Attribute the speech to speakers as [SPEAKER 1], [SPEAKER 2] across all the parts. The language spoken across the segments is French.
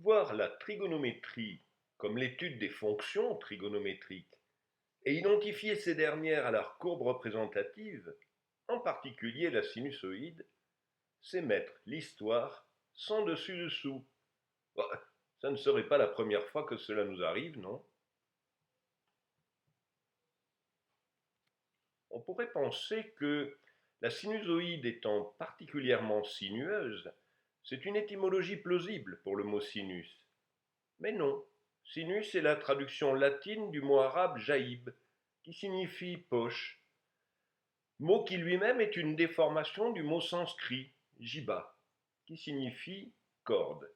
[SPEAKER 1] Voir la trigonométrie comme l'étude des fonctions trigonométriques et identifier ces dernières à leurs courbes représentatives, en particulier la sinusoïde, c'est mettre l'histoire sans dessus-dessous. Bon, ça ne serait pas la première fois que cela nous arrive, non? On pourrait penser que la sinusoïde étant particulièrement sinueuse, c'est une étymologie plausible pour le mot sinus. Mais non, sinus est la traduction latine du mot arabe jaïb, qui signifie poche, mot qui lui-même est une déformation du mot sanskrit jiba, qui signifie corde.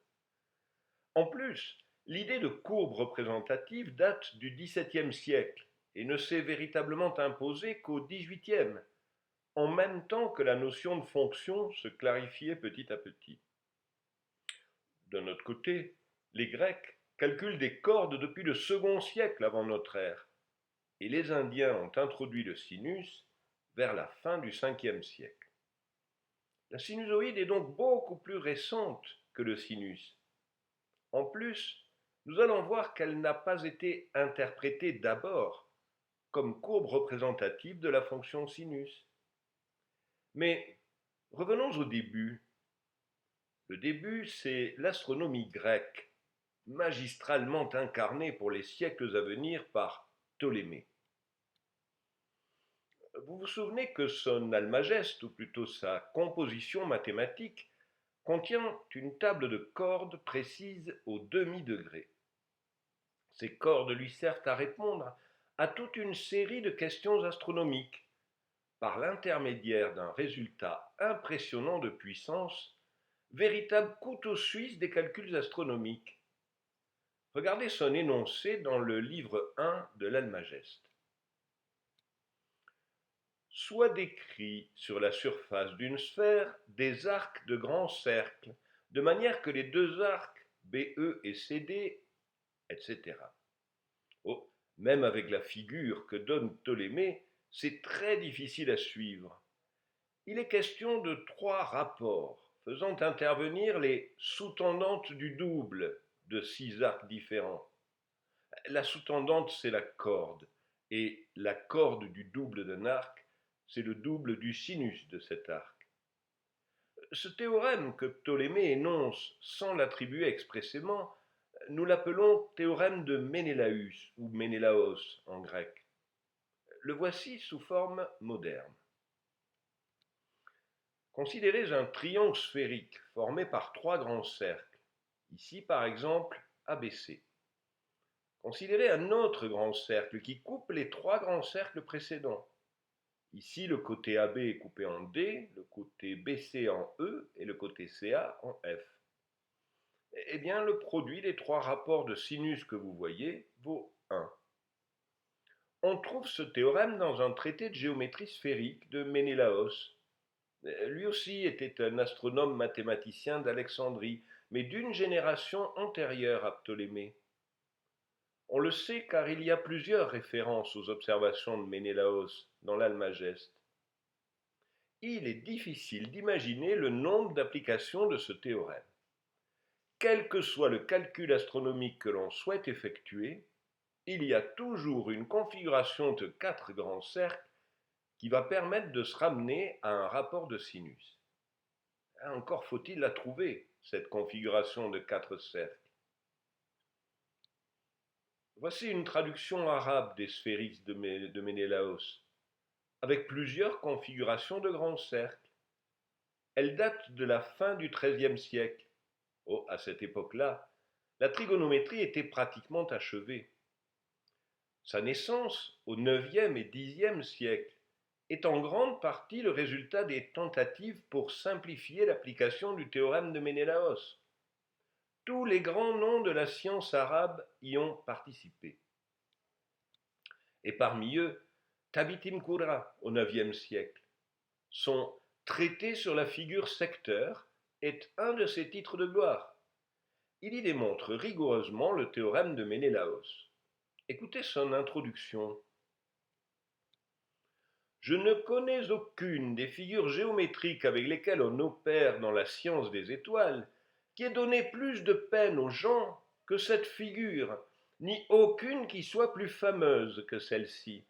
[SPEAKER 1] En plus, l'idée de courbe représentative date du XVIIe siècle et ne s'est véritablement imposée qu'au XVIIIe, en même temps que la notion de fonction se clarifiait petit à petit. D'un autre côté, les Grecs calculent des cordes depuis le second siècle avant notre ère, et les Indiens ont introduit le sinus vers la fin du 5e siècle. La sinusoïde est donc beaucoup plus récente que le sinus. En plus, nous allons voir qu'elle n'a pas été interprétée d'abord comme courbe représentative de la fonction sinus. Mais revenons au début. Le début, c'est l'astronomie grecque, magistralement incarnée pour les siècles à venir par Ptolémée. Vous vous souvenez que son Almageste, ou plutôt sa composition mathématique, contient une table de cordes précise au demi-degré. Ces cordes lui servent à répondre à toute une série de questions astronomiques, par l'intermédiaire d'un résultat impressionnant de puissance, véritable couteau suisse des calculs astronomiques. Regardez son énoncé dans le livre 1 de l'Almageste. Soit décrit sur la surface d'une sphère des arcs de grands cercles, de manière que les deux arcs BE et CD, etc. Oh, même avec la figure que donne Ptolémée, c'est très difficile à suivre. Il est question de trois rapports faisant intervenir les sous-tendantes du double de 6 arcs différents. La sous-tendante, c'est la corde, et la corde du double d'un arc, c'est le double du sinus de cet arc. Ce théorème que Ptolémée énonce sans l'attribuer expressément, nous l'appelons théorème de Ménélaüs ou Ménélaos en grec. Le voici sous forme moderne. Considérez un triangle sphérique formé par trois grands cercles, ici par exemple ABC. Considérez un autre grand cercle qui coupe les trois grands cercles précédents. Ici, le côté AB est coupé en D, le côté BC en E et le côté CA en F. Eh bien, le produit des trois rapports de sinus que vous voyez vaut 1. On trouve ce théorème dans un traité de géométrie sphérique de Ménélaos. Lui aussi était un astronome mathématicien d'Alexandrie, mais d'une génération antérieure à Ptolémée. On le sait car il y a plusieurs références aux observations de Ménélaos dans l'Almageste. Il est difficile d'imaginer le nombre d'applications de ce théorème. Quel que soit le calcul astronomique que l'on souhaite effectuer, il y a toujours une configuration de quatre grands cercles qui va permettre de se ramener à un rapport de sinus. Encore faut-il la trouver, cette configuration de quatre cercles. Voici une traduction arabe des sphéristes de Ménélaos, avec plusieurs configurations de grands cercles. Elle date de la fin du XIIIe siècle. Oh, à cette époque-là, la trigonométrie était pratiquement achevée. Sa naissance, au IXe et Xe siècle, est en grande partie le résultat des tentatives pour simplifier l'application du théorème de Ménélaos. Tous les grands noms de la science arabe y ont participé. Et parmi eux, Tabitim Qurra au IXe siècle. Son traité sur la figure secteur est un de ses titres de gloire. Il y démontre rigoureusement le théorème de Ménélaos. Écoutez son introduction. Je ne connais aucune des figures géométriques avec lesquelles on opère dans la science des étoiles qui ait donné plus de peine aux gens que cette figure, ni aucune qui soit plus fameuse que celle-ci.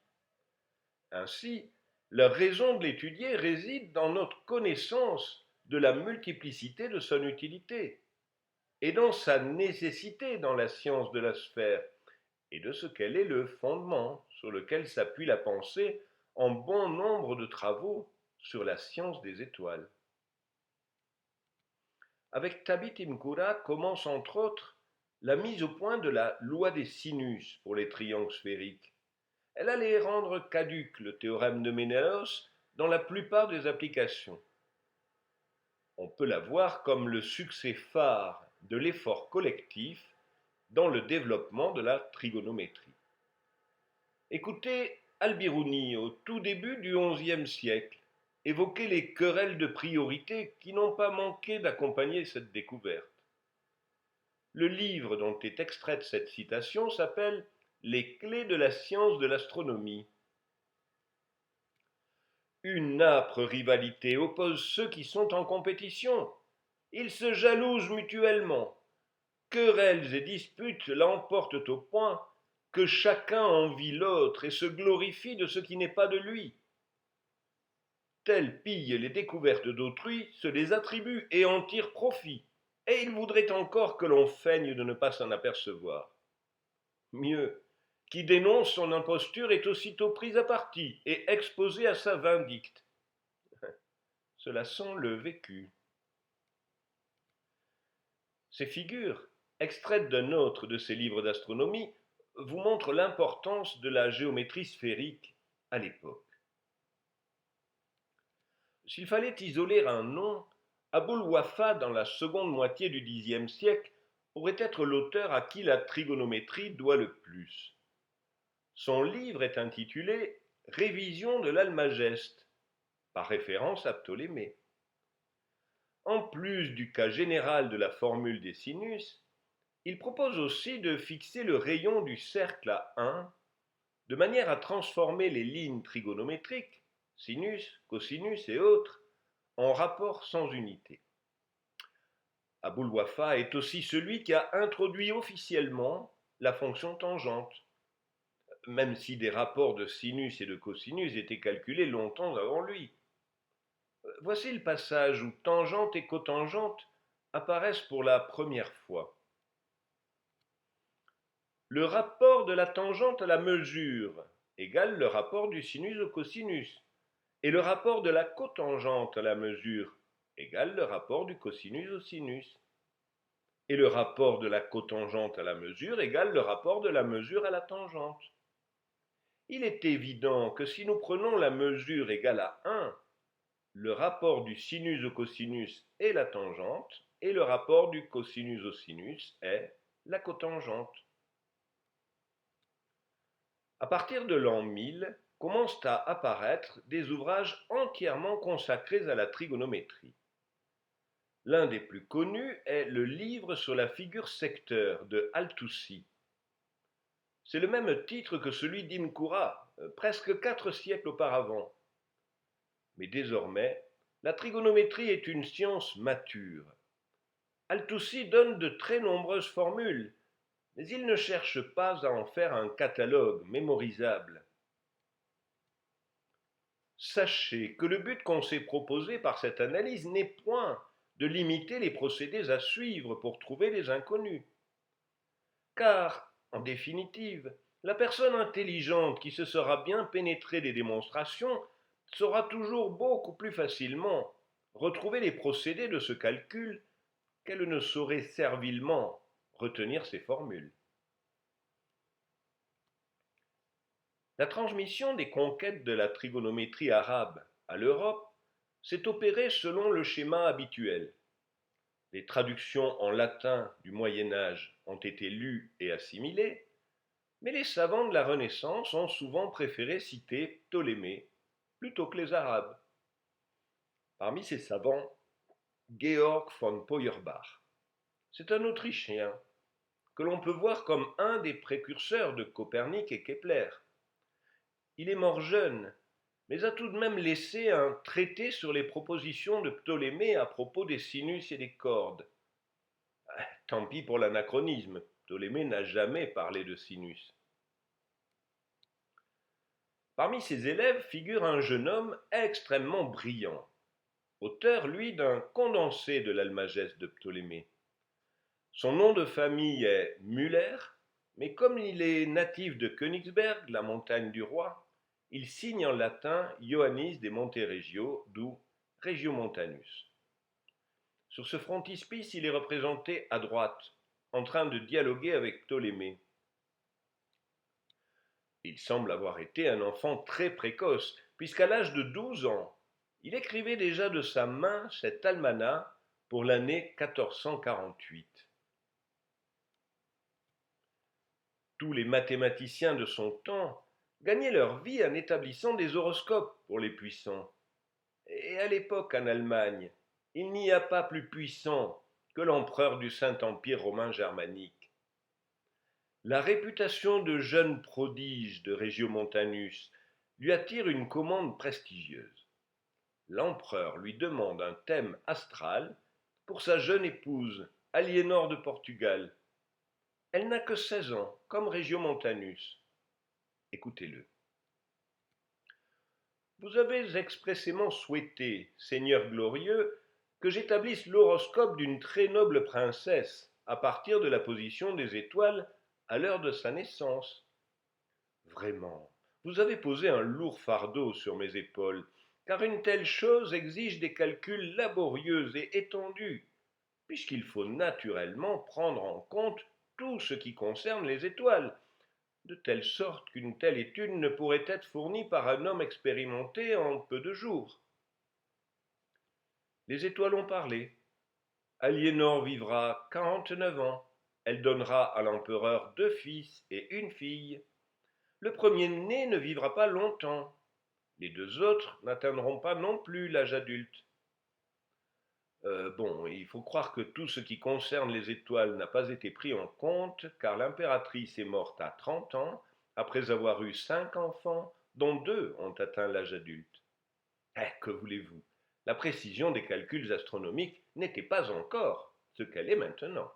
[SPEAKER 1] Ainsi, la raison de l'étudier réside dans notre connaissance de la multiplicité de son utilité, et dans sa nécessité dans la science de la sphère, et de ce qu'elle est le fondement sur lequel s'appuie la pensée en bon nombre de travaux sur la science des étoiles. Avec Tabit Imkura commence entre autres la mise au point de la loi des sinus pour les triangles sphériques. Elle allait rendre caduc le théorème de Ménélos dans la plupart des applications. On peut la voir comme le succès phare de l'effort collectif dans le développement de la trigonométrie. Écoutez Al-Biruni au tout début du XIe siècle évoquer les querelles de priorité qui n'ont pas manqué d'accompagner cette découverte. Le livre dont est extraite cette citation s'appelle Les clés de la science de l'astronomie. Une âpre rivalité oppose ceux qui sont en compétition. Ils se jalousent mutuellement. Querelles et disputes l'emportent au point que chacun envie l'autre et se glorifie de ce qui n'est pas de lui. Tel pille les découvertes d'autrui, se les attribue et en tire profit, et il voudrait encore que l'on feigne de ne pas s'en apercevoir. Mieux, qui dénonce son imposture est aussitôt pris à partie et exposé à sa vindicte. Cela sent le vécu. Ces figures, extraites d'un autre de ses livres d'astronomie, vous montrent l'importance de la géométrie sphérique à l'époque. S'il fallait isoler un nom, Aboul Wafa, dans la seconde moitié du Xe siècle, pourrait être l'auteur à qui la trigonométrie doit le plus. Son livre est intitulé Révision de l'Almageste, par référence à Ptolémée. En plus du cas général de la formule des sinus, il propose aussi de fixer le rayon du cercle à 1, de manière à transformer les lignes trigonométriques, sinus, cosinus et autres, en rapports sans unité. Aboul Wafa est aussi celui qui a introduit officiellement la fonction tangente, même si des rapports de sinus et de cosinus étaient calculés longtemps avant lui. Voici le passage où tangente et cotangente apparaissent pour la première fois. Le rapport de la tangente à la mesure égale le rapport du sinus au cosinus, et le rapport de la cotangente à la mesure égale le rapport du cosinus au sinus, et le rapport de la cotangente à la mesure égale le rapport de la mesure à la tangente. Il est évident que si nous prenons la mesure égale à 1, le rapport du sinus au cosinus est la tangente, et le rapport du cosinus au sinus est la cotangente. À partir de l'an 1000, commencent à apparaître des ouvrages entièrement consacrés à la trigonométrie. L'un des plus connus est le livre sur la figure secteur de Al-Toussi. C'est le même titre que celui d'Imkura, presque 4 siècles auparavant. Mais désormais, la trigonométrie est une science mature. Al-Toussi donne de très nombreuses formules, mais il ne cherche pas à en faire un catalogue mémorisable. Sachez que le but qu'on s'est proposé par cette analyse n'est point de limiter les procédés à suivre pour trouver les inconnus. Car, en définitive, la personne intelligente qui se sera bien pénétrée des démonstrations saura toujours beaucoup plus facilement retrouver les procédés de ce calcul qu'elle ne saurait servilement retenir ces formules. La transmission des conquêtes de la trigonométrie arabe à l'Europe s'est opérée selon le schéma habituel. Les traductions en latin du Moyen Âge ont été lues et assimilées, mais les savants de la Renaissance ont souvent préféré citer Ptolémée plutôt que les Arabes. Parmi ces savants, Georg von Feuerbach. C'est un Autrichien que l'on peut voir comme un des précurseurs de Copernic et Kepler. Il est mort jeune, mais a tout de même laissé un traité sur les propositions de Ptolémée à propos des sinus et des cordes. Tant pis pour l'anachronisme, Ptolémée n'a jamais parlé de sinus. Parmi ses élèves figure un jeune homme extrêmement brillant, auteur, lui, d'un condensé de l'Almageste de Ptolémée. Son nom de famille est Müller, mais comme il est natif de Königsberg, la montagne du roi, il signe en latin Ioannis de Monteregio, d'où Regiomontanus. Sur ce frontispice, il est représenté à droite, en train de dialoguer avec Ptolémée. Il semble avoir été un enfant très précoce, puisqu'à l'âge de 12 ans, il écrivait déjà de sa main cet almanach pour l'année 1448. Tous les mathématiciens de son temps gagnaient leur vie en établissant des horoscopes pour les puissants. Et à l'époque, en Allemagne, il n'y a pas plus puissant que l'empereur du Saint-Empire romain germanique. La réputation de jeune prodige de Regiomontanus lui attire une commande prestigieuse. L'empereur lui demande un thème astral pour sa jeune épouse, Aliénor de Portugal. Elle n'a que 16 ans, comme Regiomontanus. Écoutez-le. Vous avez expressément souhaité, Seigneur glorieux, que j'établisse l'horoscope d'une très noble princesse à partir de la position des étoiles à l'heure de sa naissance. Vraiment, vous avez posé un lourd fardeau sur mes épaules, car une telle chose exige des calculs laborieux et étendus, puisqu'il faut naturellement prendre en compte tout ce qui concerne les étoiles, de telle sorte qu'une telle étude ne pourrait être fournie par un homme expérimenté en peu de jours. Les étoiles ont parlé. Aliénor vivra 49 ans. Elle donnera à l'empereur 2 fils et une fille. Le premier-né ne vivra pas longtemps. Les 2 autres n'atteindront pas non plus l'âge adulte. Bon, il faut croire que tout ce qui concerne les étoiles n'a pas été pris en compte, car l'impératrice est morte à 30 ans, après avoir eu 5 enfants, dont 2 ont atteint l'âge adulte. Que voulez-vous? La précision des calculs astronomiques n'était pas encore ce qu'elle est maintenant.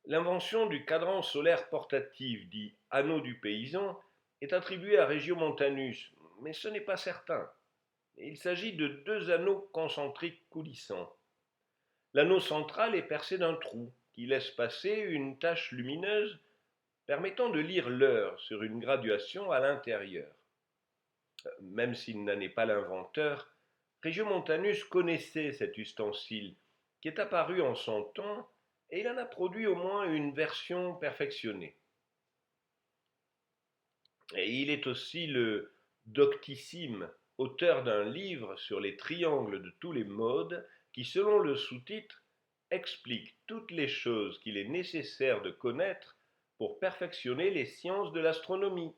[SPEAKER 1] L'invention du cadran solaire portatif, dit anneau du paysan, est attribuée à Regiomontanus, mais ce n'est pas certain. Il s'agit de 2 anneaux concentriques coulissants. L'anneau central est percé d'un trou qui laisse passer une tache lumineuse permettant de lire l'heure sur une graduation à l'intérieur. Même s'il n'en est pas l'inventeur, Regiomontanus connaissait cet ustensile qui est apparu en son temps et il en a produit au moins une version perfectionnée. Et il est aussi le doctissime auteur d'un livre sur les triangles de tous les modes qui, selon le sous-titre, explique toutes les choses qu'il est nécessaire de connaître pour perfectionner les sciences de l'astronomie.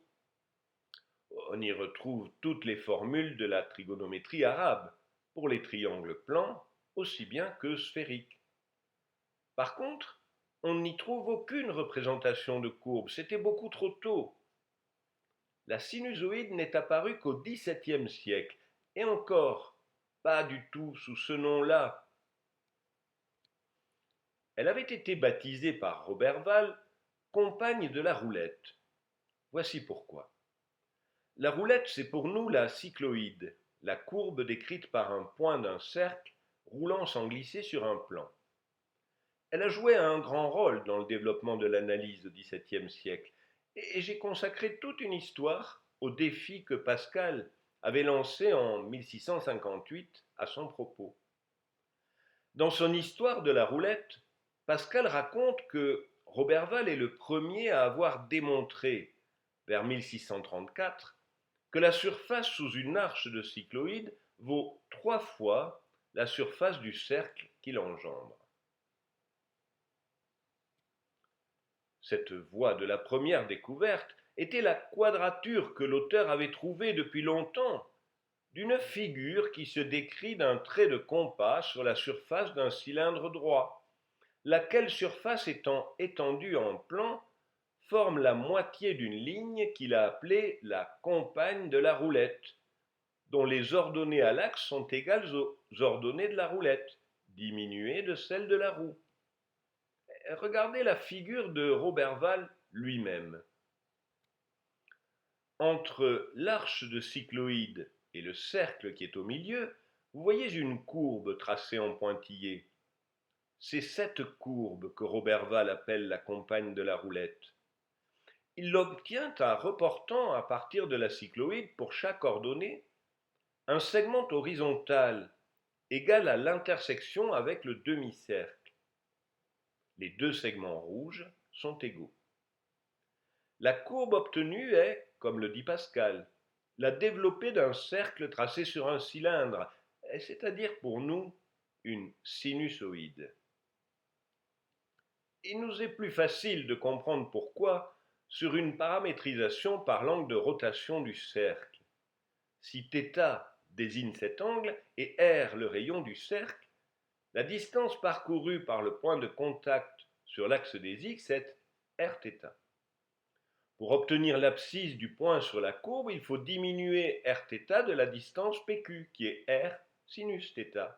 [SPEAKER 1] On y retrouve toutes les formules de la trigonométrie arabe, pour les triangles plans aussi bien que sphériques. Par contre, on n'y trouve aucune représentation de courbe, c'était beaucoup trop tôt. La sinusoïde n'est apparue qu'au XVIIe siècle, et encore, pas du tout sous ce nom-là. Elle avait été baptisée par Roberval compagne de la roulette. Voici pourquoi. La roulette, c'est pour nous la cycloïde, la courbe décrite par un point d'un cercle roulant sans glisser sur un plan. Elle a joué un grand rôle dans le développement de l'analyse au XVIIe siècle, et j'ai consacré toute une histoire au défi que Pascal avait lancé en 1658 à son propos. Dans son histoire de la roulette, Pascal raconte que Roberval est le premier à avoir démontré, vers 1634, que la surface sous une arche de cycloïde vaut 3 fois la surface du cercle qu'il engendre. Cette voie de la première découverte était la quadrature que l'auteur avait trouvée depuis longtemps, d'une figure qui se décrit d'un trait de compas sur la surface d'un cylindre droit, laquelle surface étant étendue en plan, forme la moitié d'une ligne qu'il a appelée la compagne de la roulette, dont les ordonnées à l'axe sont égales aux ordonnées de la roulette, diminuée de celle de la roue. Regardez la figure de Roberval lui-même. Entre l'arche de cycloïde et le cercle qui est au milieu, vous voyez une courbe tracée en pointillé. C'est cette courbe que Roberval appelle la compagne de la roulette. Il l'obtient en reportant à partir de la cycloïde pour chaque ordonnée un segment horizontal égal à l'intersection avec le demi-cercle. Les deux segments rouges sont égaux. La courbe obtenue est, comme le dit Pascal, la développée d'un cercle tracé sur un cylindre, c'est-à-dire pour nous une sinusoïde. Il nous est plus facile de comprendre pourquoi sur une paramétrisation par l'angle de rotation du cercle. Si θ désigne cet angle et r le rayon du cercle, la distance parcourue par le point de contact sur l'axe des x est rθ. Pour obtenir l'abscisse du point sur la courbe, il faut diminuer rθ de la distance PQ, qui est r sinus θ.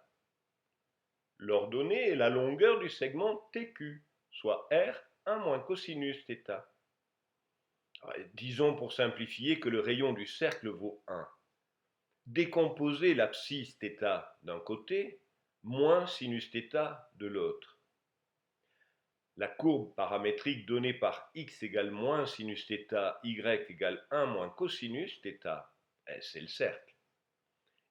[SPEAKER 1] L'ordonnée est la longueur du segment TQ, soit r 1 moins cosinus θ. Disons pour simplifier que le rayon du cercle vaut 1. Décomposez l'abscisse θ d'un côté, moins sinus θ de l'autre. La courbe paramétrique donnée par x égale moins sinus θ, y égale 1 moins cosinus θ, c'est le cercle.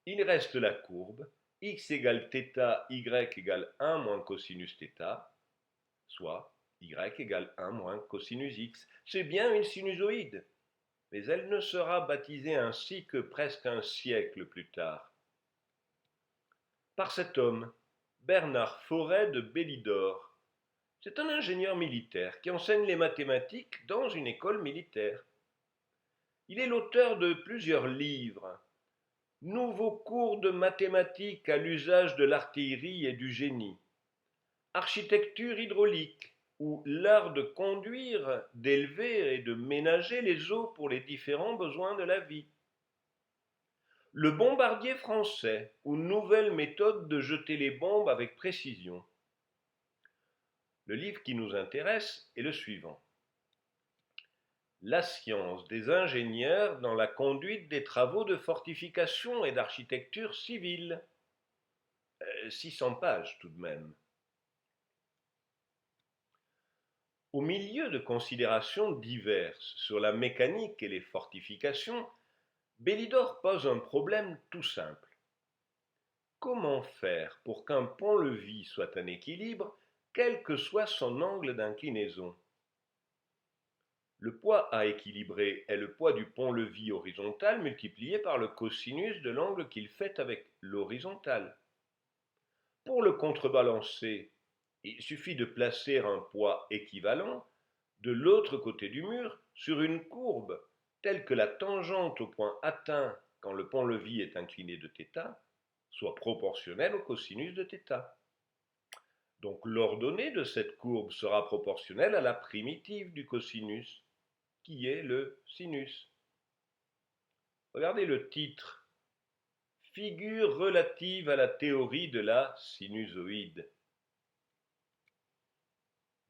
[SPEAKER 1] Il reste la courbe x égale θ, y égale 1 moins cosinus θ, soit y égale 1 moins cosinus x. C'est bien une sinusoïde, mais elle ne sera baptisée ainsi que presque un siècle plus tard. Par cet homme, Bernard Forêt de Bélidor. C'est un ingénieur militaire qui enseigne les mathématiques dans une école militaire. Il est l'auteur de plusieurs livres. Nouveaux cours de mathématiques à l'usage de l'artillerie et du génie. Architecture hydraulique, ou l'art de conduire, d'élever et de ménager les eaux pour les différents besoins de la vie. Le bombardier français, ou nouvelle méthode de jeter les bombes avec précision. Le livre qui nous intéresse est le suivant. La science des ingénieurs dans la conduite des travaux de fortification et d'architecture civile. 600 pages tout de même. Au milieu de considérations diverses sur la mécanique et les fortifications, Bélidor pose un problème tout simple. Comment faire pour qu'un pont-levis soit en équilibre, quel que soit son angle d'inclinaison? Le poids à équilibrer est le poids du pont-levis horizontal multiplié par le cosinus de l'angle qu'il fait avec l'horizontale. Pour le contrebalancer, il suffit de placer un poids équivalent de l'autre côté du mur sur une courbe telle que la tangente au point atteint quand le pont-levis est incliné de θ soit proportionnelle au cosinus de θ. Donc l'ordonnée de cette courbe sera proportionnelle à la primitive du cosinus, qui est le sinus. Regardez le titre. Figure relative à la théorie de la sinusoïde.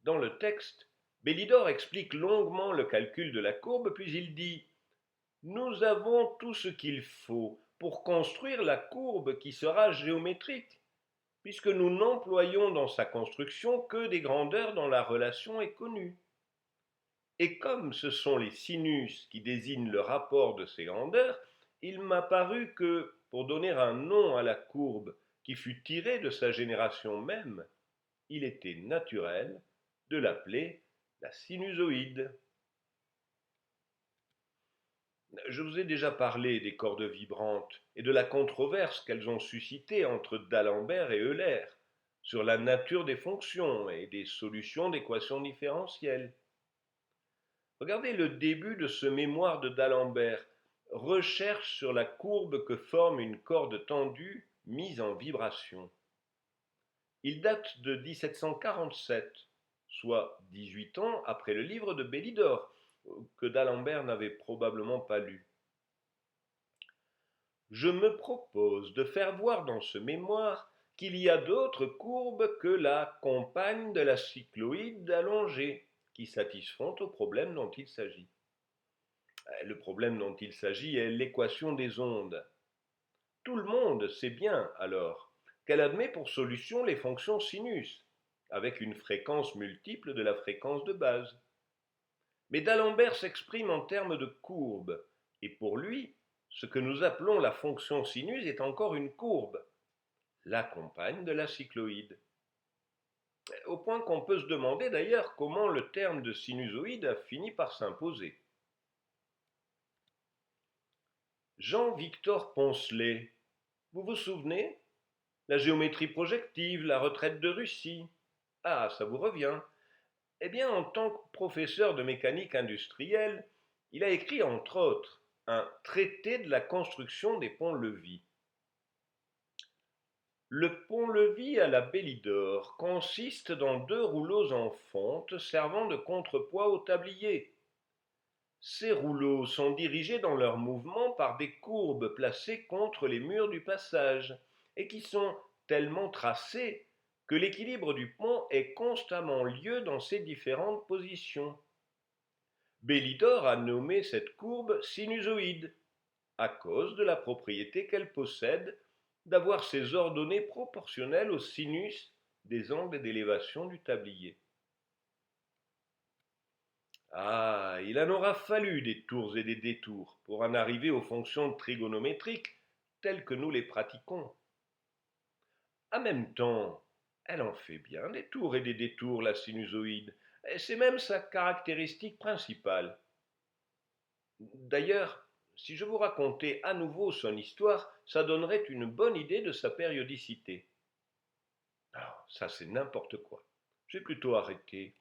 [SPEAKER 1] Dans le texte, Bélidor explique longuement le calcul de la courbe, puis il dit « Nous avons tout ce qu'il faut pour construire la courbe qui sera géométrique, puisque nous n'employons dans sa construction que des grandeurs dont la relation est connue. Et comme ce sont les sinus qui désignent le rapport de ces grandeurs, il m'a paru que, pour donner un nom à la courbe qui fut tirée de sa génération même, il était naturel de l'appeler la sinusoïde. » Je vous ai déjà parlé des cordes vibrantes et de la controverse qu'elles ont suscitée entre D'Alembert et Euler sur la nature des fonctions et des solutions d'équations différentielles. Regardez le début de ce mémoire de D'Alembert, recherche sur la courbe que forme une corde tendue mise en vibration. Il date de 1747, soit 18 ans après le livre de Bélidor, que D'Alembert n'avait probablement pas lu. Je me propose de faire voir dans ce mémoire qu'il y a d'autres courbes que la compagne de la cycloïde allongée qui satisfont au problème dont il s'agit. Le problème dont il s'agit est l'équation des ondes. Tout le monde sait bien, alors, qu'elle admet pour solution les fonctions sinus, avec une fréquence multiple de la fréquence de base. Mais d'Alembert s'exprime en termes de courbe, et pour lui, ce que nous appelons la fonction sinus est encore une courbe, la compagne de la cycloïde. Au point qu'on peut se demander d'ailleurs comment le terme de sinusoïde a fini par s'imposer. Jean-Victor Poncelet, vous vous souvenez? La géométrie projective, la retraite de Russie. Ah, ça vous revient. Eh bien, en tant que professeur de mécanique industrielle, il a écrit entre autres un traité de la construction des ponts-levis. Le pont-levis à la Bélidor consiste dans deux rouleaux en fonte servant de contrepoids au tablier. Ces rouleaux sont dirigés dans leur mouvement par des courbes placées contre les murs du passage et qui sont tellement tracées que l'équilibre du pont est constamment lieu dans ces différentes positions. Bélidor a nommé cette courbe sinusoïde à cause de la propriété qu'elle possède d'avoir ses ordonnées proportionnelles au sinus des angles d'élévation du tablier. Ah, il en aura fallu des tours et des détours pour en arriver aux fonctions trigonométriques telles que nous les pratiquons. En même temps, elle en fait bien des tours et des détours, la sinusoïde, et c'est même sa caractéristique principale. D'ailleurs, si je vous racontais à nouveau son histoire, ça donnerait une bonne idée de sa périodicité. Alors, ça c'est n'importe quoi. J'ai plutôt arrêté.